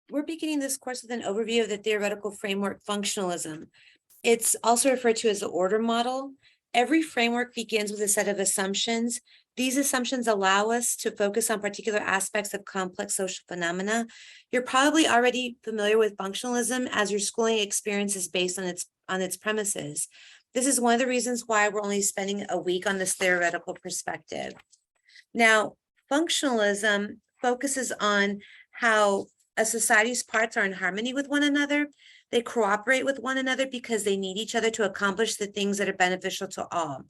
We're beginning this course with an overview of the theoretical framework functionalism. It's also referred to as the order model. Every framework begins with a set of assumptions. These assumptions allow us to focus on particular aspects of complex social phenomena. You're probably already familiar with functionalism as your schooling experience is based on its premises. This is one of the reasons why we're only spending a week on this theoretical perspective. Now, functionalism focuses on how a society's parts are in harmony with one another. They cooperate with one another because they need each other to accomplish the things that are beneficial to all.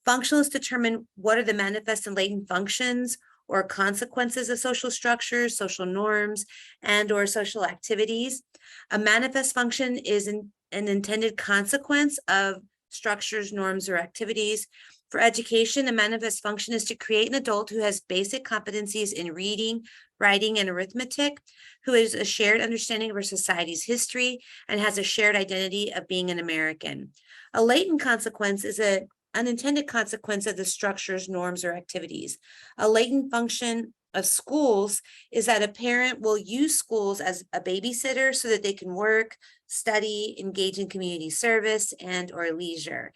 Functionalists determine what are the manifest and latent functions or consequences of social structures, social norms, and or social activities. A manifest function is an intended consequence of structures, norms, or activities. For education, a manifest function is to create an adult who has basic competencies in reading, writing, and arithmetic, who has a shared understanding of our society's history and has a shared identity of being an American. A latent consequence is an unintended consequence of the structures, norms, or activities. A latent function of schools is that a parent will use schools as a babysitter so that they can work, study, engage in community service, and or leisure.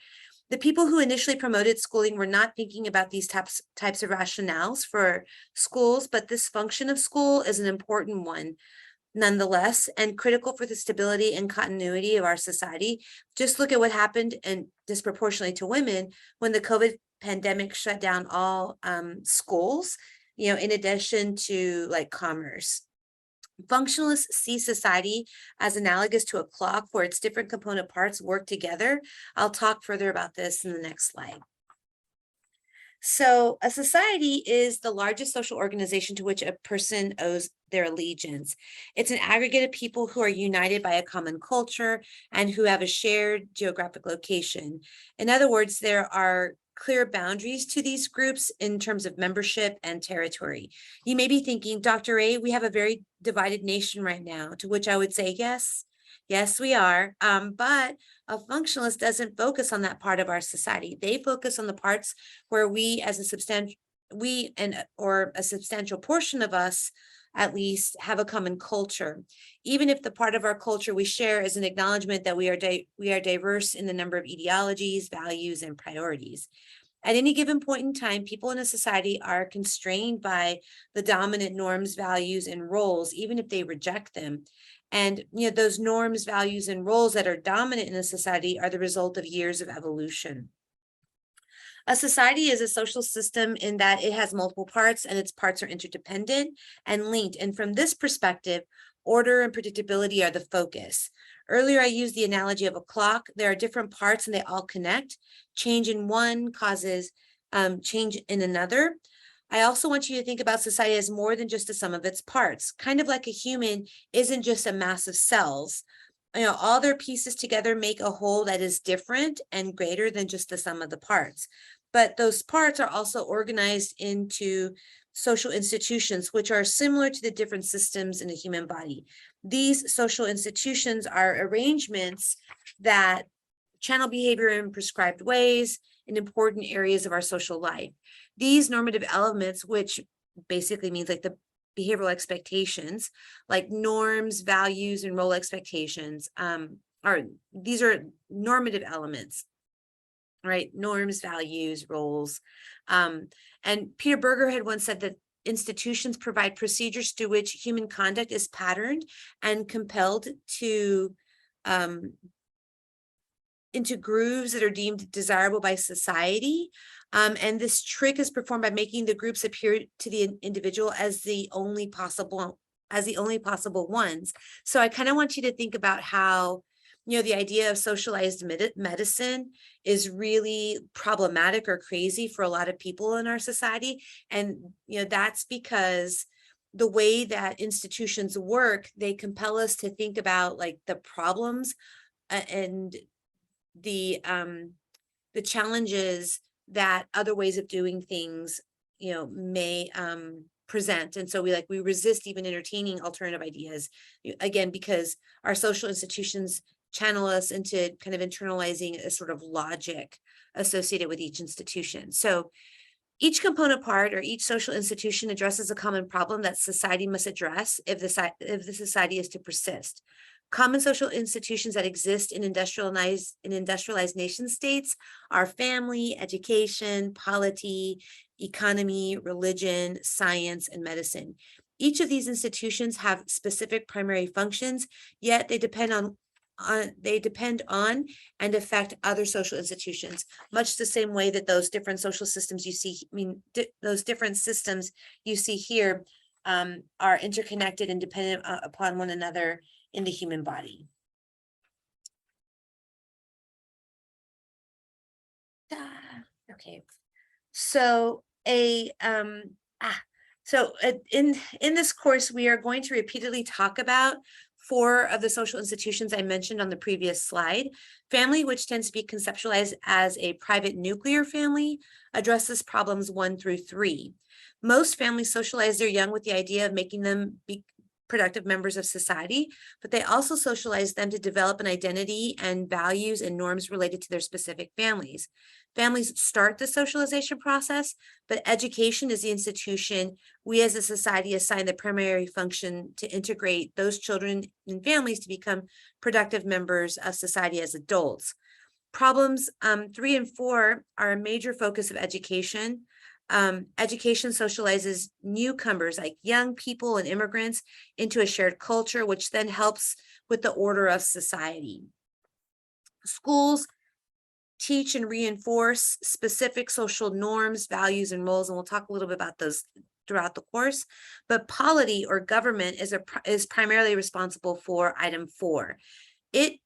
The people who initially promoted schooling were not thinking about these types of rationales for schools, but this function of school is an important one nonetheless, and critical for the stability and continuity of our society. Just look at what happened, and disproportionately to women, when the COVID pandemic shut down all schools, in addition to like commerce. Functionalists see society as analogous to a clock where its different component parts work together. I'll talk further about this in the next slide. So a society is the largest social organization to which a person owes their allegiance. It's an aggregate of people who are united by a common culture and who have a shared geographic location. In other words, there are clear boundaries to these groups in terms of membership and territory. You may be thinking, Dr. A, we have a very divided nation right now, to which I would say, yes, we are. But a functionalist doesn't focus on that part of our society. They focus on the parts where we as a substantial portion of us at least have a common culture, even if the part of our culture we share is an acknowledgement that we are diverse in the number of ideologies, values, and priorities. At any given point in time, people in a society are constrained by the dominant norms, values, and roles, even if they reject them. And those norms, values, and roles that are dominant in a society are the result of years of evolution. A society is a social system in that it has multiple parts and its parts are interdependent and linked. And from this perspective, order and predictability are the focus. Earlier, I used the analogy of a clock. There are different parts and they all connect. Change in one causes change in another. I also want you to think about society as more than just the sum of its parts. Kind of like a human isn't just a mass of cells. All their pieces together make a whole that is different and greater than just the sum of the parts. But those parts are also organized into social institutions, which are similar to the different systems in the human body. These social institutions are arrangements that channel behavior in prescribed ways in important areas of our social life. These normative elements, which basically means like the behavioral expectations, like norms, values, and role expectations, these are normative elements, right? Norms, values, roles. And Peter Berger had once said that institutions provide procedures through which human conduct is patterned and compelled to into grooves that are deemed desirable by society. And this trick is performed by making the groups appear to the individual as the only possible ones. So I kind of want you to think about how, the idea of socialized medicine is really problematic or crazy for a lot of people in our society. And, that's because the way that institutions work, they compel us to think about like the problems and the challenges that other ways of doing things, may present. And so we resist even entertaining alternative ideas, again, because our social institutions channel us into kind of internalizing a sort of logic associated with each institution. So Each component part or each social institution addresses a common problem that society must address if the society is to persist. Common social institutions that exist in industrialized nation states are family, education, polity, economy, religion, science, and medicine. Each of these institutions have specific primary functions, yet they depend on and affect other social institutions, much the same way that those different social systems you see, those different systems you see here are interconnected and dependent upon one another in the human body. Okay, so in this course, we are going to repeatedly talk about 4 of the social institutions I mentioned on the previous slide. Family, which tends to be conceptualized as a private nuclear family, addresses problems 1 through 3. Most families socialize their young with the idea of making them be productive members of society, but they also socialize them to develop an identity and values and norms related to their specific families. Families start the socialization process, but education is the institution we as a society assign the primary function to integrate those children and families to become productive members of society as adults. Problems 3 and 4 are a major focus of education. Education socializes newcomers like young people and immigrants into a shared culture, which then helps with the order of society. Schools teach and reinforce specific social norms, values, and roles, and we'll talk a little bit about those throughout the course. But polity or government is primarily responsible for item 4. It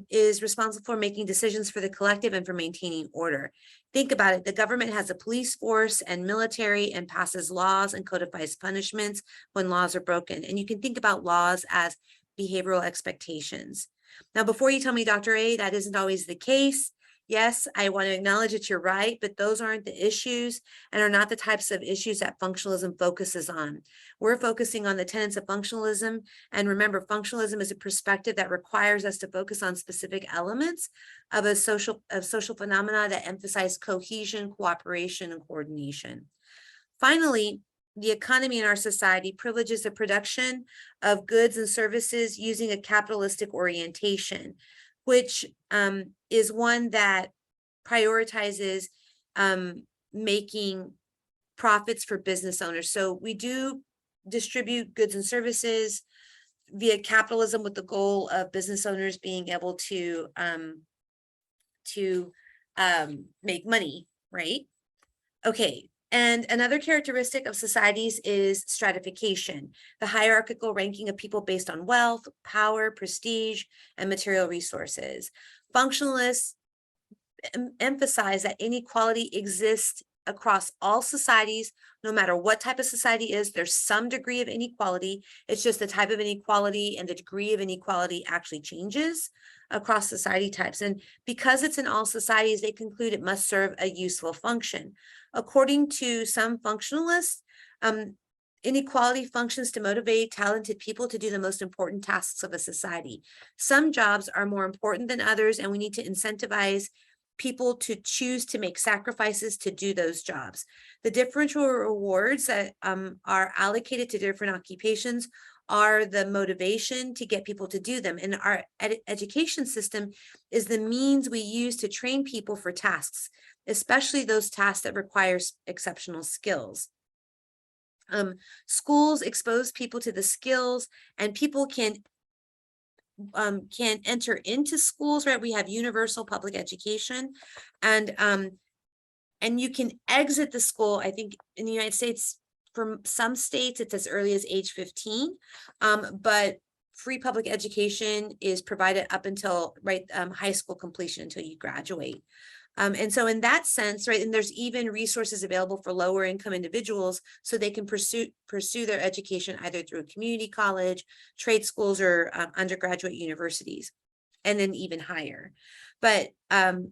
is responsible for making decisions for the collective and for maintaining order. Think about it. The government has a police force and military and passes laws and codifies punishments when laws are broken. And you can think about laws as behavioral expectations. Now, before you tell me, Dr. A, that isn't always the case. Yes, I want to acknowledge that you're right, but those aren't the issues and are not the types of issues that functionalism focuses on. We're focusing on the tenets of functionalism. And remember, functionalism is a perspective that requires us to focus on specific elements of social phenomena that emphasize cohesion, cooperation, and coordination. Finally, the economy in our society privileges the production of goods and services using a capitalistic orientation, which is one that prioritizes making profits for business owners. So we do distribute goods and services via capitalism with the goal of business owners being able to make money, right? Okay. And another characteristic of societies is stratification, the hierarchical ranking of people based on wealth, power, prestige, and material resources. Functionalists emphasize that inequality exists across all societies, no matter what type of society is. There's some degree of inequality. It's just the type of inequality and the degree of inequality actually changes across society types. And because it's in all societies, they conclude it must serve a useful function. According to some functionalists, inequality functions to motivate talented people to do the most important tasks of a society. Some jobs are more important than others, and we need to incentivize people to choose to make sacrifices to do those jobs. The differential rewards that are allocated to different occupations are the motivation to get people to do them. And our education system is the means we use to train people for tasks, especially those tasks that require exceptional skills. Schools expose people to the skills, and people can enter into schools, right? We have universal public education, and you can exit the school. I think in the United States, from some states, it's as early as age 15, but free public education is provided up until high school completion until you graduate. And so in that sense, right, and there's even resources available for lower income individuals so they can pursue their education either through community college, trade schools, or undergraduate universities, and then even higher. But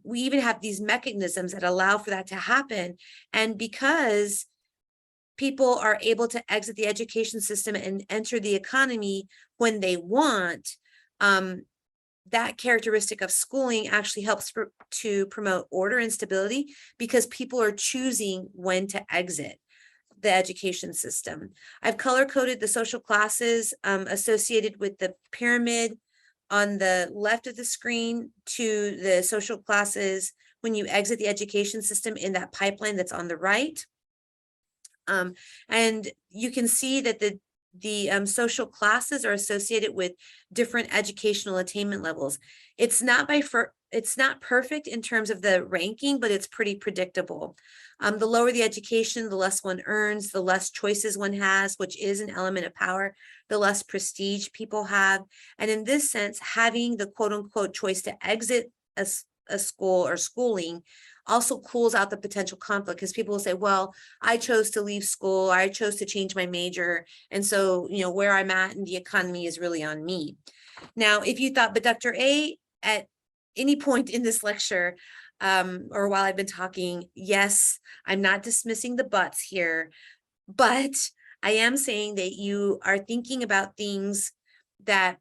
we even have these mechanisms that allow for that to happen. And because people are able to exit the education system and enter the economy when they want, that characteristic of schooling actually helps to promote order and stability because people are choosing when to exit the education system. I've color coded the social classes associated with the pyramid on the left of the screen to the social classes when you exit the education system in that pipeline that's on the right. And you can see that the social classes are associated with different educational attainment levels. It's not perfect in terms of the ranking, but it's pretty predictable. The lower the education, the less one earns, the less choices one has, which is an element of power, the less prestige people have. And in this sense, having the quote unquote choice to exit a school or schooling also cools out the potential conflict, because people will say, well, I chose to leave school, I chose to change my major. And so, where I'm at in the economy is really on me. Now, if you thought, but Dr. A, at any point in this lecture, or while I've been talking, yes, I'm not dismissing the buts here, but I am saying that you are thinking about things that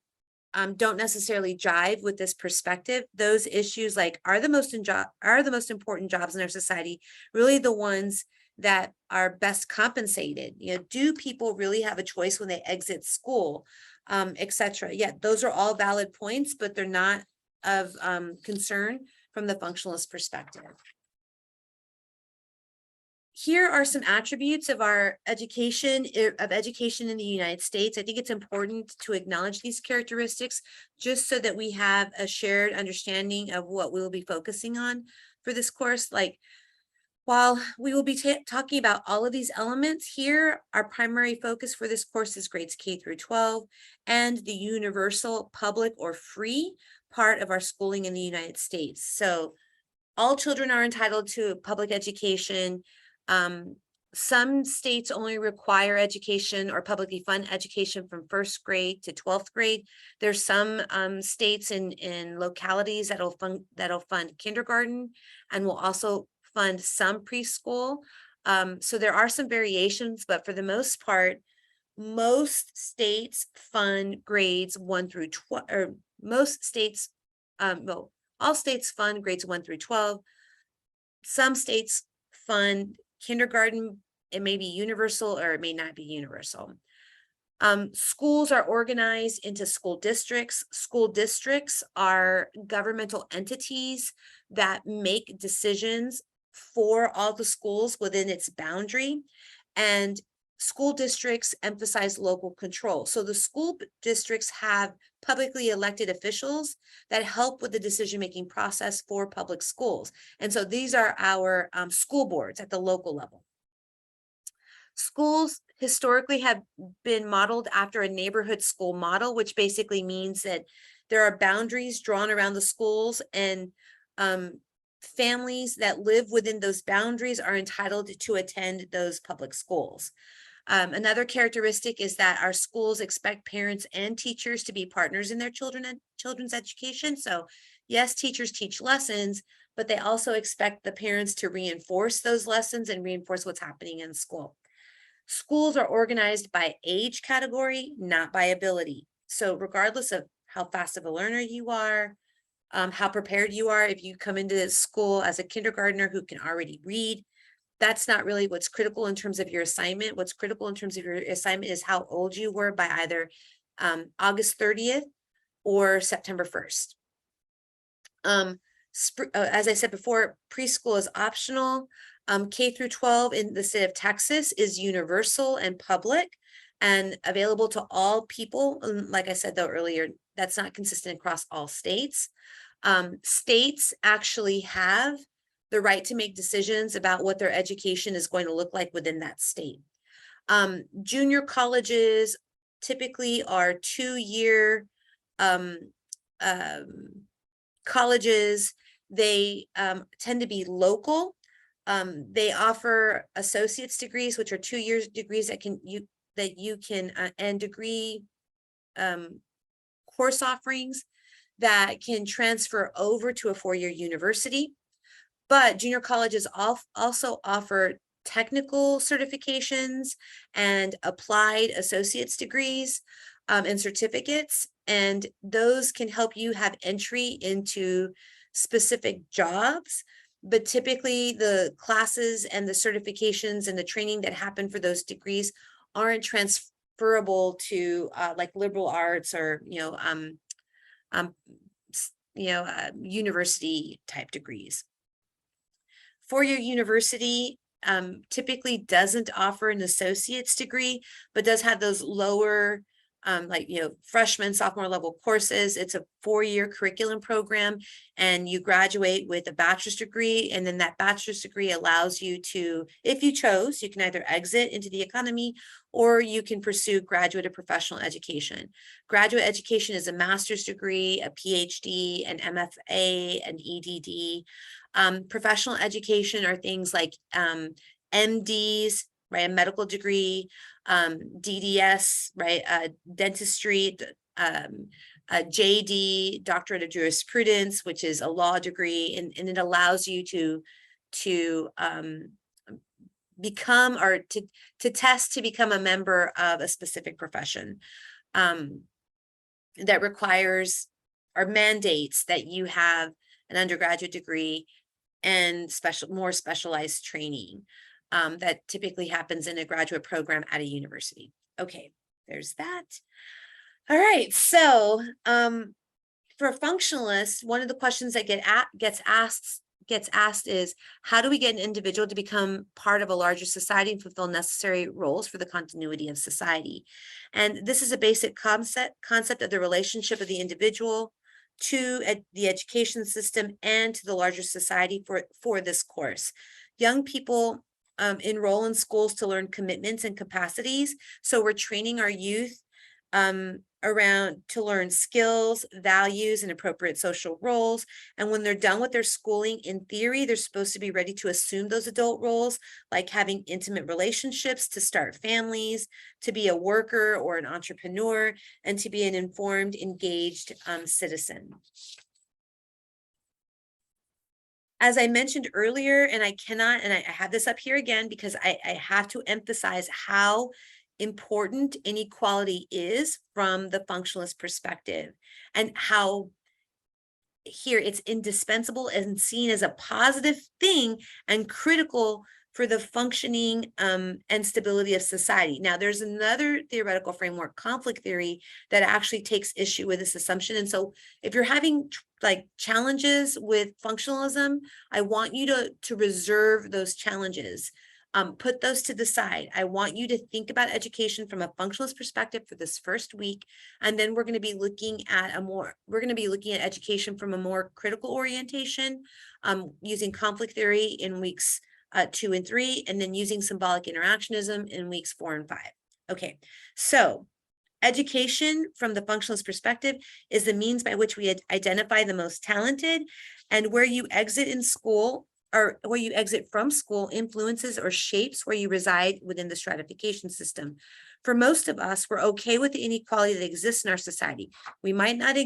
don't necessarily jive with this perspective. Those issues like are the most important jobs in our society really the ones that are best compensated? Do people really have a choice when they exit school, etc.? Yeah, those are all valid points, but they're not of concern from the functionalist perspective. Here are some attributes of our education in the United States. I think it's important to acknowledge these characteristics just so that we have a shared understanding of what we will be focusing on for this course. Like, while we will be talking about all of these elements here, our primary focus for this course is grades K through 12 and the universal public or free part of our schooling in the United States. So all children are entitled to public education. Some states only require education or publicly fund education from 1st grade to 12th grade. There's some states in localities that'll fund kindergarten and will also fund some preschool. So there are some variations, but for the most part, most states fund grades 1 through 12, or most states, well, all states fund grades 1 through 12. Some states fund kindergarten. It may be universal or it may not be universal. Schools are organized into school districts. School districts are governmental entities that make decisions for all the schools within its boundary. And school districts emphasize local control. So the school districts have publicly elected officials that help with the decision-making process for public schools. And so these are our school boards at the local level. Schools historically have been modeled after a neighborhood school model, which basically means that there are boundaries drawn around the schools, and families that live within those boundaries are entitled to attend those public schools. Another characteristic is that our schools expect parents and teachers to be partners in their children's education. So yes, teachers teach lessons, but they also expect the parents to reinforce those lessons and reinforce what's happening in school. Schools are organized by age category, not by ability. So regardless of how fast of a learner you are, how prepared you are, if you come into school as a kindergartner who can already read, that's not really what's critical in terms of your assignment. What's critical in terms of your assignment is how old you were by either August 30th or September 1st. As I said before, preschool is optional. K through 12 in the state of Texas is universal and public and available to all people. And like I said, though, earlier, that's not consistent across all states. States actually have the right to make decisions about what their education is going to look like within that state. Junior colleges typically are 2-year colleges. They tend to be local. They offer associate's degrees, which are 2-year degrees that you can and degree course offerings that can transfer over to a 4-year university. But junior colleges also offer technical certifications and applied associate's degrees and certificates. And those can help you have entry into specific jobs. But typically the classes and the certifications and the training that happen for those degrees aren't transferable to like liberal arts or, university type degrees. Four-year university typically doesn't offer an associate's degree, but does have those lower freshman, sophomore level courses. It's a 4-year curriculum program, and you graduate with a bachelor's degree. And then that bachelor's degree allows you to, if you chose, you can either exit into the economy or you can pursue graduate or professional education. Graduate education is a master's degree, a PhD, an MFA, an EDD. Professional education are things like MDs, right, a medical degree, DDS, right, dentistry, a JD, doctorate of jurisprudence, which is a law degree, and it allows you to become or to test to become a member of a specific profession that requires or mandates that you have an undergraduate degree and more specialized training. That typically happens in a graduate program at a university. Okay, there's that. All right, so for functionalists, one of the questions that gets asked is, how do we get an individual to become part of a larger society and fulfill necessary roles for the continuity of society? And this is a basic concept of the relationship of the individual to the education system and to the larger society for this course. Young people enroll in schools to learn commitments and capacities. So we're training our youth around to learn skills, values, and appropriate social roles. And when they're done with their schooling, in theory, they're supposed to be ready to assume those adult roles, like having intimate relationships, to start families, to be a worker or an entrepreneur, and to be an informed, engaged citizen. As I mentioned earlier, and I have this up here again because I have to emphasize how important inequality is from the functionalist perspective, and how here it's indispensable and seen as a positive thing and critical for the functioning and stability of society. Now, there's another theoretical framework, conflict theory, that actually takes issue with this assumption. And so if you're having challenges with functionalism, I want you to reserve those challenges. Put those to the side. I want you to think about education from a functionalist perspective for this first week. And then we're going to be looking at education from a more critical orientation, using conflict theory in weeks 2 and 3, and then using symbolic interactionism in weeks 4 and 5. Okay, so education from the functionalist perspective is the means by which we identify the most talented, and where you exit in school or where you exit from school influences or shapes where you reside within the stratification system. For most of us, we're okay with the inequality that exists in our society. We might not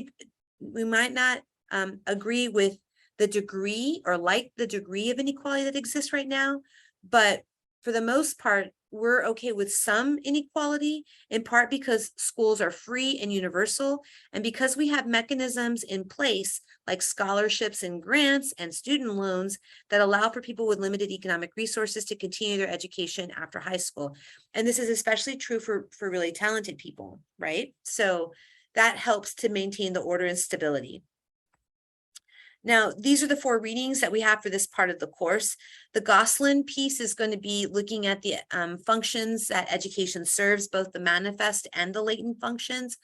agree with the degree or like the degree of inequality that exists right now, but for the most part, we're okay with some inequality, in part because schools are free and universal, and because we have mechanisms in place like scholarships and grants and student loans that allow for people with limited economic resources to continue their education after high school. And this is especially true for really talented people, right? So that helps to maintain the order and stability. Now, these are the 4 readings that we have for this part of the course. The Gosselin piece is going to be looking at the functions that education serves, both the manifest and the latent functions.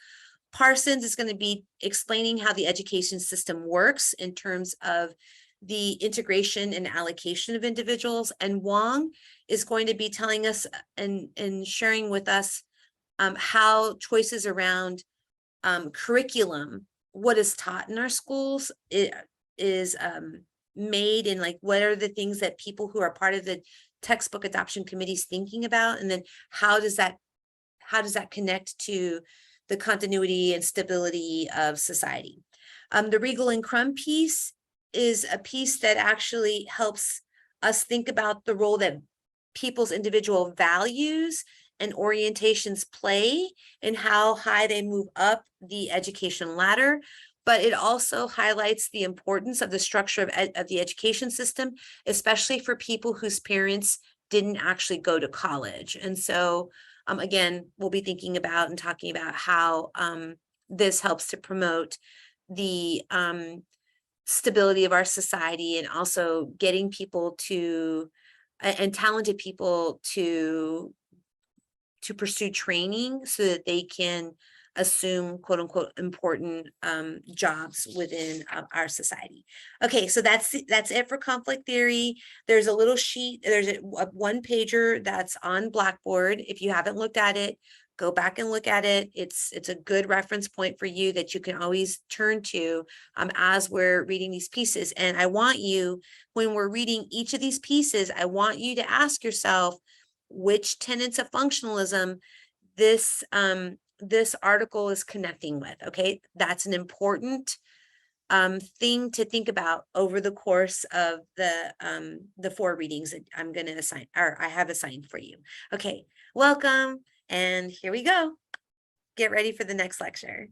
Parsons is going to be explaining how the education system works in terms of the integration and allocation of individuals. And Wong is going to be telling us and sharing with us how choices around curriculum, what is taught in our schools, is made, and what are the things that people who are part of the textbook adoption committees thinking about, and then how does that connect to the continuity and stability of society. The Regal and Crum piece is a piece that actually helps us think about the role that people's individual values and orientations play and how high they move up the education ladder. But it also highlights the importance of the structure of the education system, especially for people whose parents didn't actually go to college. And so, again, we'll be thinking about and talking about how this helps to promote the stability of our society, and also getting people to and talented people to pursue training so that they can assume quote unquote important jobs within our society. Okay, so that's it for conflict theory. There's a little sheet, there's a one pager that's on Blackboard. If you haven't looked at it, go back and look at it. It's a good reference point for you that you can always turn to as we're reading these pieces. And I want you, when we're reading each of these pieces, I want you to ask yourself which tenets of functionalism this this article is connecting with. Okay, that's an important thing to think about over the course of the 4 readings that I'm going to assign, or I have assigned for you. Okay, welcome, and here we go. Get ready for the next lecture.